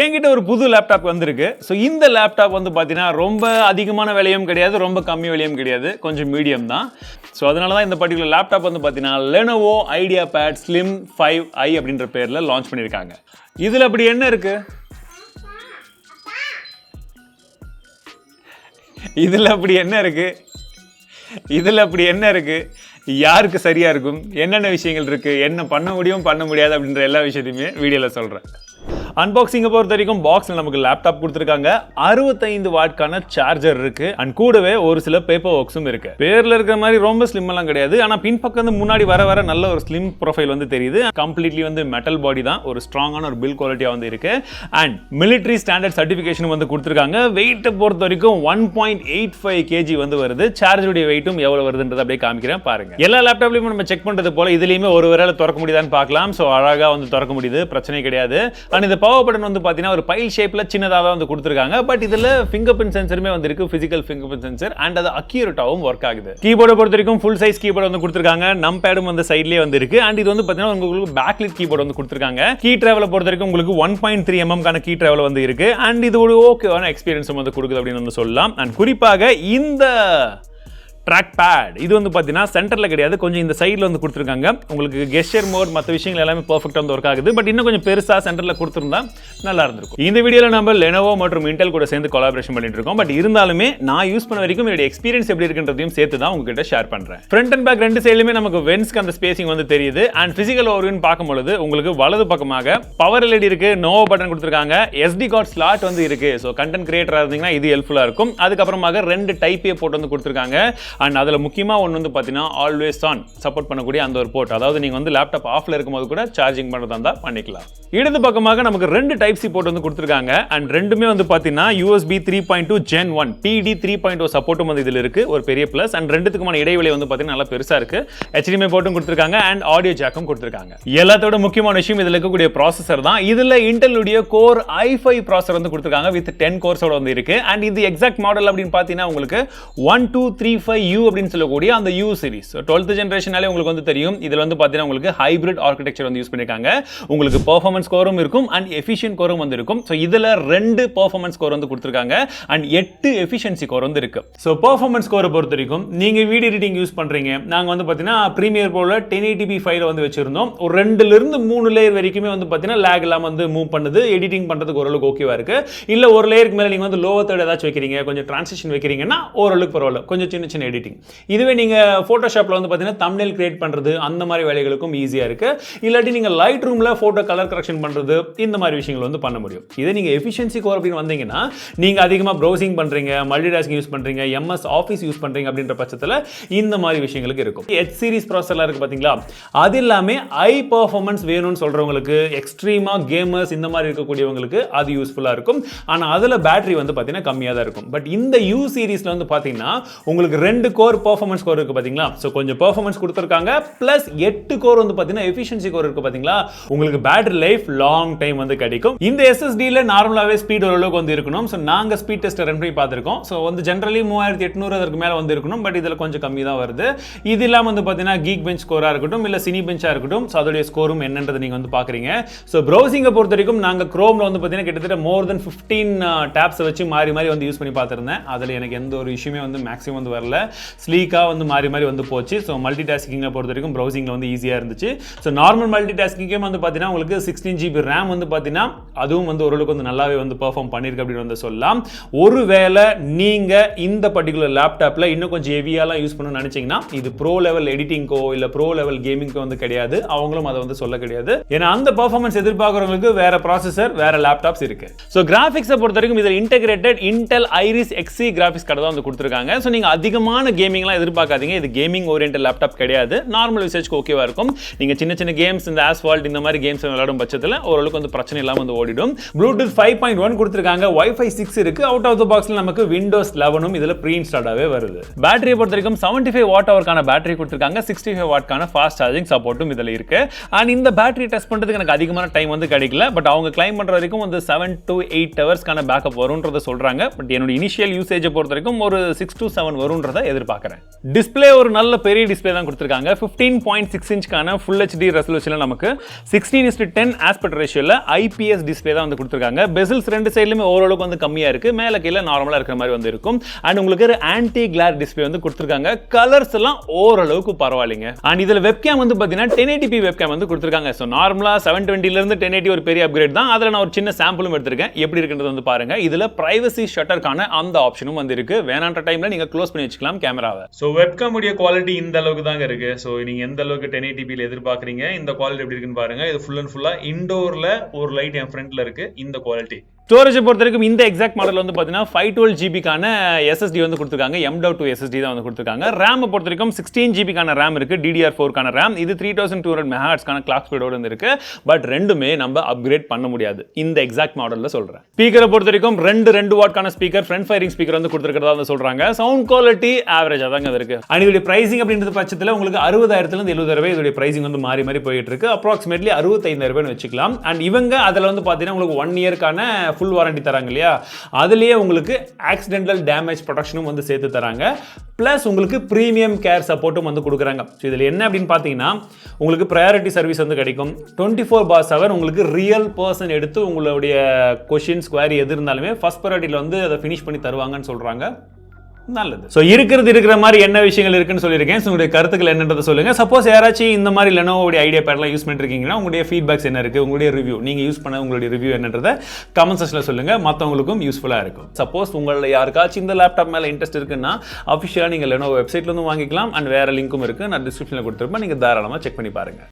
என்கிட்ட ஒரு புது லேப்டாப் வந்திருக்கு. ஸோ இந்த லேப்டாப் வந்து பார்த்தீங்கன்னா ரொம்ப அதிகமான விலையும் கிடையாது, ரொம்ப கம்மி விலையும் கிடையாது, கொஞ்சம் மீடியம் தான். ஸோ அதனால தான் இந்த பர்டிகுலர் லேப்டாப் வந்து பார்த்தீங்கன்னா Lenovo Ideapad Slim 5i அப்படின்ற பேரில் லான்ச் பண்ணியிருக்காங்க. இதில் அப்படி என்ன இருக்கு? இதில் அப்படி என்ன இருக்கு? யாருக்கு சரியா இருக்கும், என்னென்ன விஷயங்கள் இருக்கு, என்ன பண்ண முடியும் பண்ண முடியாது அப்படின்ற எல்லா விஷயத்தையுமே வீடியோவில் சொல்கிறேன். அன்பாக்சிங்கை பொறுத்த வரைக்கும் பாக்ஸில் நமக்கு லேப்டாப் கொடுத்துருக்காங்க, 65 வாட்கான சார்ஜர் இருக்கு, அண்ட் கூடவே ஒரு சில பேப்பர் ஒர்க்ஸும் இருக்கு. பேரில் இருக்கிற மாதிரி ரொம்ப ஸ்லிம் எல்லாம் கிடையாது, ஆனால் பின்பக்கம் வந்து முன்னாடி வர நல்ல ஒரு ஸ்லிம் ப்ரொஃபைல் வந்து தெரியுது. கம்ப்ளீட்லி வந்து மெட்டல் பாடி தான், ஒரு ஸ்ட்ராங்கான ஒரு பில்ட் குவாலிட்டியாக வந்து இருக்கு. அண்ட் மிலிட்ரி ஸ்டாண்டர்ட் சர்டிஃபிகேஷன் வந்து கொடுத்துருக்காங்க. வெயிட்டை பொறுத்த வரைக்கும் 1.85 kg வந்து வருது. சார்ஜருடைய வெயிட்டும் எவ்வளவு வருதுன்றது அப்படியே காமிக்கிறேன் பாருங்க. எல்லா லேப்டாப்லையும் நம்ம செக் பண்றது போல இதுலையுமே ஒரு வேளை திறக்க முடியுதான்னு பார்க்கலாம். ஸோ அழகாக வந்து திறக்க முடியுது, பிரச்சனை கிடையாது. அண்ட் இந்த பவர் பட்டன் வந்து பார்த்தீங்கன்னா ஒரு பைல் ஷேப்ல சின்னதாக தான் வந்து கொடுத்துருக்காங்க. பட் இதில் ஃபிங்கர் பிரிண்ட் சென்சருமே வந்து இருக்கு, physical finger print sensor, and அது அக்யூரேட்டாகவும் ஒர்க் ஆகுது. கீபோர்டை பொறுத்த வரைக்கும் ஃபுல் சைஸ் கீபோர்டு வந்து கொடுத்துருக்காங்க, நம் பேடும் வந்து சைட்லேயே வந்து இருக்கு. அண்ட் இது வந்து பார்த்தீங்கன்னா உங்களுக்கு பேக்லிட் கீபோர்டு வந்து கொடுத்துருக்காங்க. கீ டிராவலை பொறுத்த வரைக்கும் உங்களுக்கு 1.3 mm கீ டிராவல் வந்து இருக்கு. அண்ட் இது ஒரு ஓகேவான எக்ஸ்பீரியன்ஸ் வந்து கொடுக்குது அப்படின்னு வந்து சொல்லலாம். அண்ட் குறிப்பாக இந்த ட்ராக் பேட் இது வந்து பார்த்தீங்கன்னா சென்டரில் கிடையாது, கொஞ்சம் இந்த சைடில் வந்து கொடுத்துருக்காங்க. உங்களுக்கு கெஸ்டர் மோட் மற்ற விஷயங்கள் எல்லாமே பர்ஃபெக்டாக வந்து ஒர்க் ஆகுது. பட் இன்னும் கொஞ்சம் பெருசாக சென்டரில் கொடுத்துருந்தா நல்லா இருந்திருக்கும். இந்த வீடியோவில் நம்ம Lenovo மற்றும் Intel கூட சேர்ந்து கொலாபரேஷன் பண்ணிட்டு இருக்கோம். பட் இருந்தாலுமே நான் யூஸ் பண்ண வரைக்கும் என்னுடைய எக்ஸ்பீரியன்ஸ் எப்படி இருக்குன்றதையும் சேர்த்து தான் உங்ககிட்ட ஷேர் பண்ணுறேன். ஃப்ரண்ட் அண்ட் பேக் ரெண்டு சைடுலுமே நமக்கு வென்ஸ்க்கு அந்த ஸ்பேசிங் வந்து தெரியுது. அண்ட் பிசிக்கல் ஓவர்வியூன்னு பார்க்கும்பொழுது உங்களுக்கு வலது பக்கமாக பவர் எல்இடி இருக்கு, நோவோ பட்டன் கொடுத்துருக்காங்க, SD கார்டு ஸ்லாட் வந்து இருக்கு. ஸோ கண்டென்ட் கிரியேட்டராக இருந்தீங்கன்னா இது ஹெல்ப்ஃபுல்லாக இருக்கும். அதுக்கப்புறமாக 2 டைப் ஏ போட்டு வந்து கொடுத்துருக்காங்க. அண்ட் அதில் முக்கியமாக ஒன்று வந்து பார்த்தீங்கன்னா ஆல்வேஸ் ஆன் சப்போர்ட் பண்ணக்கூடிய அந்த ஒரு போர்ட், அதாவது நீங்கள் வந்து லேப்டாப் ஆஃப்ல இருக்கும்போது கூட சார்ஜிங் பண்ணுறதா இருந்தால் பண்ணிக்கலாம். இடது பக்கமாக நமக்கு 2 டைப் சி போர்ட் வந்து கொடுத்துருக்காங்க. அண்ட் ரெண்டுமே வந்து பார்த்தீங்கன்னா USB 3.2 Gen 1 PD 3.0 சப்போர்ட்டும் வந்து இதில் இருக்கு, ஒரு பெரிய ப்ளஸ். அண்ட் ரெண்டுத்துக்குமான இடைவெளி வந்து பார்த்தீங்கன்னா நல்லா பெருசாக இருக்கு. HDMI போர்ட்டும் கொடுத்துருக்காங்க, அண்ட் ஆடியோ ஜாக்கும் கொடுத்துருக்காங்க. எல்லாத்தோட முக்கியமான விஷயம் இதில் இருக்கக்கூடிய ப்ராசஸர் தான். இதில் இன்டெலுடைய கோர் i5 ப்ராசஸர் வந்து கொடுத்துருக்காங்க, வித் 10 கோர்ஸோட வந்து இருக்கு. அண்ட் இது எக்ஸாக்ட் மாடல் அப்படின்னு பார்த்தீங்கன்னா உங்களுக்கு 1235U அப்படின்னு சொல்லக்கூடிய அந்த U சீரிஸ் 12th ஜெனரேஷனாலே உங்களுக்கு வந்து தெரியும். இதில் வந்து பார்த்தீங்கன்னா உங்களுக்கு ஹைபிரிட் ஆர்கிடெக்சர் வந்து யூஸ் பண்ணிருக்காங்க. உங்களுக்கு பெர்ஃபார்மன்ஸ் கோரும் இருக்கும் அண்ட் எஃபிஷியன்ட் கோரும் வந்து இருக்கும். ஸோ இதில் 2 பெர்ஃபார்மன்ஸ் கோர் வந்து கொடுத்துருக்காங்க அண்ட் 8 எஃபிஷியன்சி கோர் வந்து இருக்கு. ஸோ பெர்ஃபார்மன்ஸ் கோரை பொறுத்த வரைக்கும் நீங்க வீடியோ எடிட்டிங் யூஸ் பண்றீங்க, நாங்கள் வந்து பார்த்தீங்கன்னா ப்ரீமியர் ப்ரோல 1080p ஃபைல் வந்து வச்சிருந்தோம். ஒரு 2லிருந்து 3 லேயர் வரைக்குமே வந்து பார்த்தீங்கன்னா லேக் இல்லாமல் வந்து மூவ் பண்ணுது. எடிட்டிங் பண்ணுறதுக்கு ஓரளவுக்கு ஓகேவா இருக்கு. இல்லை ஒரு லேயருக்கு மேலே நீங்கள் வந்து லோவர் தேர்ட் ஏதாச்சும் வைக்கிறீங்க, கொஞ்சம் டிரான்சிஷன் வைக்கிறீங்கன்னா ஓரளவுக்கு பரவாயில்ல, கொஞ்சம் சின்ன சின்ன எடிட்டிங். இதுவே நீங்க போட்டோஷாப்ல வந்து பாத்தீங்கன்னா தம்ப்நெயில் கிரியேட் பண்றது அந்த மாதிரி வேலைகளுக்கும் ஈஸியா இருக்கு. இல்லாட்டி நீங்க லைட் ரூம்ல போட்டோ கலர் கரெக்ஷன் பண்றது இந்த மாதிரி விஷயங்கள் வந்து பண்ண முடியும். இதே நீங்க எஃபிஷியன்சி கோர் அப்படின்னு வந்தீங்கன்னா நீங்க அதிகமா ப்ரௌசிங் பண்றீங்க, மல்டி டாஸ்கிங் யூஸ் பண்றீங்க, MS ஆஃபீஸ் யூஸ் பண்றீங்க அப்படின்ற பட்சத்தில் இந்த மாதிரி விஷயங்களுக்கு இருக்கும். H சீரிஸ் ப்ராசஸர்லாம் இருக்கு பாத்தீங்களா, அது எல்லாமே ஹை பெர்ஃபார்மன்ஸ் வேணும்னு சொல்றவங்களுக்கு, எக்ஸ்ட்ரீமா கேமர்ஸ் இந்த மாதிரி இருக்கக்கூடியவங்களுக்கு அது யூஸ்ஃபுல்லா இருக்கும். ஆனா அதுல பேட்டரி வந்து பாத்தீங்கன்னா கம்மியா தான் இருக்கும். பட் இந்த U சீரிஸ்ல வந்து பாத்தீங்கன்னா உங்களுக்கு 2 கோர் பெர்ஃபார்மன்ஸ் கோர் இருக்கு பாத்தீங்களா, சோ கொஞ்சம் பெர்ஃபார்மன்ஸ் கொடுத்திருக்காங்க. பிளஸ் 8 கோர் வந்து பாத்தீங்கன்னா எஃபிஷியன்சி கோர் இருக்கு பாத்தீங்களா, உங்களுக்கு பேட்டரி லைஃப் லாங் டைம் வந்து கிடைக்கும். இந்த SSD ல நார்மலாவே ஸ்பீட் ஓரளவுக்கு வந்து இருக்கணும். சோ நாங்க ஸ்பீட் டெஸ்ட் ரன் பண்ணி பார்த்திருக்கோம். சோ வந்து ஜெனரலி 3800 அதற்கு மேல வந்து இருக்கணும். பட் இதுல கொஞ்சம் கம்மி தான் வருது. இது இல்லாம வந்து பாத்தீங்கன்னா கீக் பெஞ்ச் ஸ்கோரா இருக்கட்டும், இல்ல சினி பெஞ்சா இருக்கட்டும், சோ அதோட ஸ்கோரும் என்னன்றது நீங்க வந்து பாக்குறீங்க. சோ ப்ரௌசிங்கை பொறுத்த வரைக்கும் நாங்க குரோம்ல வந்து பாத்தீங்கன்னா கிட்டத்தட்ட மோர் தென் 15 டாப்ஸ் வச்சு மாறி மாறி வந்து யூஸ் பண்ணி பார்த்திருந்தேன். அதுல எனக்கு எந்த ஒரு இஷ்யூமே வந்து மேக்ஸிமம் வந்து வரல. ஸ்லீக்கா வந்து மாறி மாறி வந்து போச்சு. ஸோ மல்டி டாஸ்கிங்கை பொறுத்த வரைக்கும் ப்ரௌசிங்கில் வந்து ஈஸியாக இருந்துச்சு. ஸோ நார்மல் மல்டி டாஸ்கிங்கே வந்து பார்த்தீங்கன்னா உங்களுக்கு 16 GB ரேம் வந்து பார்த்தீங்கன்னா அதுவும் வந்து ஓரளவுக்கு வந்து நல்லாவே வந்து பெர்ஃபார்ம் பண்ணியிருக்கு அப்படின்னு வந்து சொல்லலாம். ஒருவேளை நீங்கள் இந்த பர்டிகுலர் லேப்டாப்பில் இன்னும் கொஞ்சம் ஹெவியாலாம் யூஸ் பண்ணணும்னு நினச்சிங்கன்னா இது ப்ரோ லெவல் எடிட்டிங்கோ இல்லை ப்ரோ லெவல் கேமிங்கோ வந்து கிடையாது. அவங்களும் அதை வந்து சொல்ல கிடையாது. ஏன்னா அந்த பெர்ஃபார்மன்ஸ் எதிர்பார்க்குறவங்களுக்கு வேற ப்ராசஸர் வேற லேப்டாப்ஸ் இருக்கு. ஸோ கிராஃபிக்ஸை பொறுத்த வரைக்கும் இதில் integrated Intel Iris XC graphics card தான் வந்து கொடுத்துருக்காங்க. ஸோ நீங்கள் அதிகமான கேமிங்லாம் எதிர்பார்க்காதீங்க. இது கேமிங் ஓரியன்ட் லேப்டாப் கிடையாது. நார்மல் யூசேஜ்க்கு ஓகேவா இருக்கும். நீங்க சின்ன சின்ன கேம்ஸ் இந்த ஆஸ்பால்ட் இந்த மாதிரி கேம்ஸ் விளையாடும் பட்சத்தில் ஓரளவுக்கு வந்து பிரச்சனை இல்லாமல் வந்து ஓடிடும். ப்ளூடூத் 5.1 கொடுத்துருக்காங்க, Wi-Fi 6 இருக்கு. அவுட் ஆஃப் த பாக்ஸ்ல நமக்கு Windows 11 இதுல ப்ரீ இன்ஸ்டால்டாவே வருது. பேட்டரியை பொறுத்த வரைக்கும் 75 வாட் ஹவர்க்கான பேட்டரி கொடுத்துருக்காங்க, 65 வாட்க்கான ஃபாஸ்ட் சார்ஜிங் சப்போர்ட்டும் இதுல இருக்கு. அண்ட் இந்த பேட்டரி டெஸ்ட் பண்றதுக்கு எனக்கு அதிகமான டைம் வந்து கிடைக்கல. பட் அவங்க கிளைம் பண்ற வரைக்கும் வந்து 7 to 8 ஹவர்ஸ்க்கான பேக்கப் வரும்ன்றத சொல்றாங்க. பட் என்னோட இனிஷியல் யூசேஜை பொறுத்த வரைக்கும் ஒரு 6 to 7 வரும்ன்றத எதிர்பார்க்குறேன். டிஸ்பிளே ஒரு நல்ல பெரிய டிஸ்பிளே தான் கொடுத்துருக்காங்க. 15.6 இன்ச்க்கான ஃபுல் ஹெச்டி ரெசல்யூஷனில் நமக்கு 16:10 ஆஸ்பெக்ட் ரேஷியோவில் ஐபிஎஸ் டிஸ்பிளே தான் வந்து கொடுத்துருக்காங்க. பெசல்ஸ் ரெண்டு சைட்லையுமே ஓரளவுக்கு வந்து கம்மியாக இருக்குது, மேலே கீழே நார்மலாக இருக்கிற மாதிரி வந்து இருக்கும். அண்ட் உங்களுக்கு ஒரு ஆன்டி கிளார் டிஸ்பிளே வந்து கொடுத்துருக்காங்க. கலர்ஸ் எல்லாம் ஓரளவுக்கு பரவாயில்லைங்க. அண்ட் இதில் வெப்கேம் வந்து பார்த்தீங்கன்னா 1080p வெப்கேம் வந்து கொடுத்துருக்காங்க. ஸோ நார்மலாக 720லேருந்து 1080 ஒரு பெரிய அப்கிரேட் தான். அதில் நான் ஒரு சின்ன சாம்பிளும் எடுத்திருக்கேன். எப்படி இருக்குன்றது வந்து பாருங்க. இதில் பிரைவசி ஷட்டருக்கான அந்த ஆப்ஷனும் வந்து இருக்கு. வேணான்ற டைம்ல நீங்க க்ளோஸ் பண்ணி வச்சுக்கலாம் கேமராவை. ஸோ வெப்கேம் உடைய குவாலிட்டி இந்த அளவுக்கு தாங்க இருக்கு. ஸோ நீங்க எந்த அளவுக்கு 1080p எதிர்பார்க்குறீங்க, இந்த குவாலிட்டி எப்படி இருக்குன்னு பாருங்க. இது ஃபுல் அண்ட் ஃபுல்லா இண்டோர்ல ஒரு லைட் என் ஃப்ரண்ட்ல இருக்கு. இந்த குவாலிட்டி ஸ்டோரேஜ் பொறுத்த வரைக்கும் இந்த எக்ஸாக்ட் மாடல் வந்து பார்த்தீங்கன்னா 512GB SSD வந்து கொடுத்துருக்காங்க. M.2 SSD தான் வந்து கொடுத்துருக்காங்க. RAM பொறுத்த வரைக்கும் 16GB RAM இருக்கு, DDR4 RAM. இது 3200 MHz கிளாக் ஸ்பீடோட வந்து இருக்கு. பட் ரெண்டுமே நம்ம அப்கிரேட் பண்ண முடியாது இந்த எக்ஸாக்ட் மாடல்ல சொல்றேன். ஸ்பீக்கரை பொறுத்த வரைக்கும் 2 வாட்கான ஸ்பீக்கர், ஃப்ரண்ட் ஃபயரிங் ஸ்பீக்கர் வந்து கொடுத்துருக்கிறதா வந்து சொல்றாங்க. சவுண்ட் குவாலிட்டி ஆவரேஜ் அதாங்க இருக்கு. அண்ட் இதோட பிரைசிங் அப்படின்றது பட்சத்தில் உங்களுக்கு 60,000 70,000 இதோட பிரைசிங் வந்து மாறி மாறி போயிட்டு இருக்கு. அப்ராக்சிமேட்லி 65,000 வச்சுக்கலாம். அண்ட் இவங்க அதில் வந்து பார்த்தீங்கன்னா உங்களுக்கு 1 இயர்க்கான ஃபுல் வாரண்டி தராங்க இல்லையா, அதுலயே உங்களுக்கு ஆக்சிடென்டல் டேமேஜ் ப்ரொடெக்ஷனும் வந்து சேர்த்து தராங்க. பிளஸ் உங்களுக்கு பிரீமியம் கேர் சப்போர்ட்டும் வந்து கொடுக்குறாங்க. ஸோ இதில் என்ன அப்படின்னு பார்த்தீங்கன்னா உங்களுக்கு ப்ரையாரிட்டி சர்வீஸ் வந்து கிடைக்கும். 24/7 உங்களுக்கு ரியல் பர்சன் எடுத்து உங்களுடைய கொஷின்ஸ் குவாரி எது இருந்தாலுமே ஃபர்ஸ்ட் ப்ரையாரிட்டியில் வந்து அதை ஃபினிஷ் பண்ணி தருவாங்கன்னு சொல்கிறாங்க. நல்லது. ஸோ இருக்கிற மாதிரி என்ன விஷயங்கள் இருக்குன்னு சொல்லியிருக்கேன். ஸோ உங்களுடைய கருத்துக்கள் என்னன்றதை சொல்லுங்க. சப்போஸ் யாராச்சும் இந்த மாதிரி Lenovo ஐடியாபேட்லாம் யூஸ் பண்ணிருக்கீங்கன்னா உங்களுடைய ஃபீட்பேக்ஸ் என்ன இருக்கு, உங்களுடைய ரிவ்யூ, நீங்க யூஸ் பண்ண உங்களுடைய ரிவ்யூ என்னன்றதை கமெண்ட் செக்ஷனில் சொல்லுங்க. மற்றவங்களுக்கும் யூஸ்ஃபுல்லாக இருக்கும். சப்போஸ் உங்களை யாருக்காச்சும் இந்த லேப்டாப் மேலே இன்ட்ரெஸ்ட் இருக்குன்னா அஃபிஷியலாக நீங்கள் Lenovo வெப்சைட்ல இருந்து வாங்கிக்கலாம். அண்ட் வேற லிங்க்கும் இருக்கு, நான் டிஸ்கிரிப்ஷனில் கொடுத்துருப்பேன். நீங்க தாராளமாக செக் பண்ணி பாருங்க.